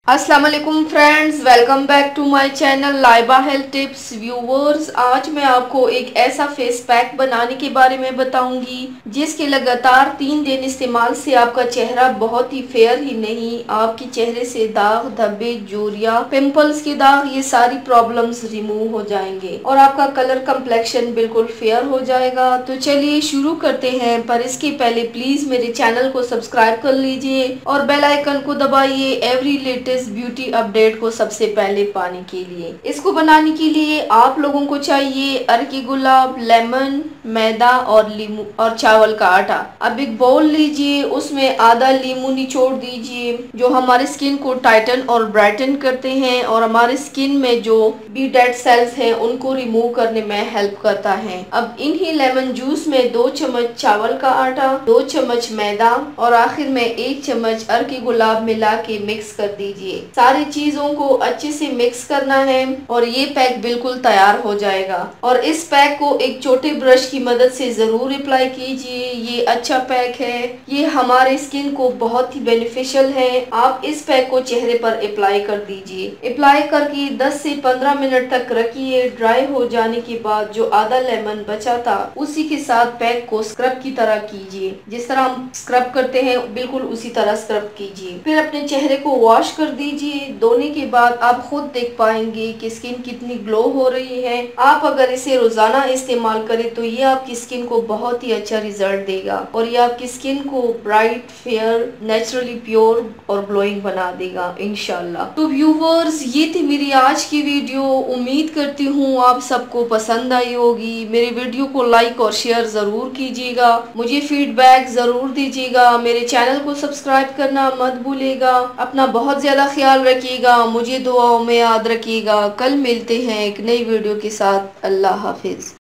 अस्सलाम वालेकुम friends, welcome back to my channel Laiba health tips. Viewers, आज मैं आपको एक ऐसा फेस पैक बनाने के बारे में बताऊंगी जिसके लगातार 3 दिन इस्तेमाल से आपका चेहरा बहुत ही फेयर ही नहीं, आपके चेहरे से दाग, धब्बे, झुर्रियां, पिंपल्स के दाग, ये सारी प्रॉब्लम्स रिमूव हो जाएंगे और आपका कलर कम्प्लेक्शन बिल्कुल फेयर हो जाएगा। तो चलिए शुरू करते हैं, पर इसके पहले प्लीज मेरे चैनल को सब्सक्राइब कर लीजिए और बेल आइकन को दबाइए एवरी लेटेस्ट ब्यूटी अपडेट को सबसे पहले पाने के लिए। इसको बनाने के लिए आप लोगों को चाहिए अरकी गुलाब, लेमन, मैदा और लीमू और चावल का आटा। अब एक बाउल लीजिए, उसमें आधा लीमू निचोड़ दीजिए जो हमारे स्किन को टाइटन और ब्राइटन करते हैं और हमारे स्किन में जो भी डेड सेल्स हैं उनको रिमूव करने में हेल्प करता है। अब इन्हीं लेमन जूस में 2 चम्मच चावल का आटा, 2 चम्मच मैदा और आखिर में 1 चम्मच अरकी गुलाब मिला के मिक्स कर दीजिए। सारी चीजों को अच्छे से मिक्स करना है और ये पैक बिल्कुल तैयार हो जाएगा। और इस पैक को एक छोटे ब्रश की मदद से जरूर अप्लाई कीजिए। ये अच्छा पैक है, ये हमारे स्किन को बहुत ही बेनिफिशियल है। आप इस पैक को चेहरे पर अप्लाई कर दीजिए। अप्लाई करके 10 से 15 मिनट तक रखिए। ड्राई हो जाने के बाद जो आधा लेमन बचा था उसी के साथ पैक को स्क्रब की तरह कीजिए। जिस तरह हम स्क्रब करते हैं बिल्कुल उसी तरह स्क्रब कीजिए। फिर अपने चेहरे को वॉश कर दीजिए। धोने के बाद आप खुद देख पाएंगे कि स्किन कितनी ग्लो हो रही है। आप अगर इसे रोजाना इस्तेमाल करें तो ये आपकी स्किन को बहुत ही अच्छा रिजल्ट देगा और ये आपकी स्किन को ब्राइट, फेयर, नेचुरली प्योर और ग्लोइंग बना देगा इंशाल्लाह। तो व्यूवर्स, ये थी मेरी आज की वीडियो। उम्मीद करती हूँ आप सबको पसंद आई होगी। मेरे वीडियो को लाइक और शेयर जरूर कीजिएगा, मुझे फीडबैक जरूर दीजिएगा। मेरे चैनल को सब्सक्राइब करना मत भूलिएगा। अपना बहुत ज्यादा ख्याल रखिएगा, मुझे दुआओं में याद रखिएगा। कल मिलते हैं एक नई वीडियो के साथ। अल्लाह हाफिज।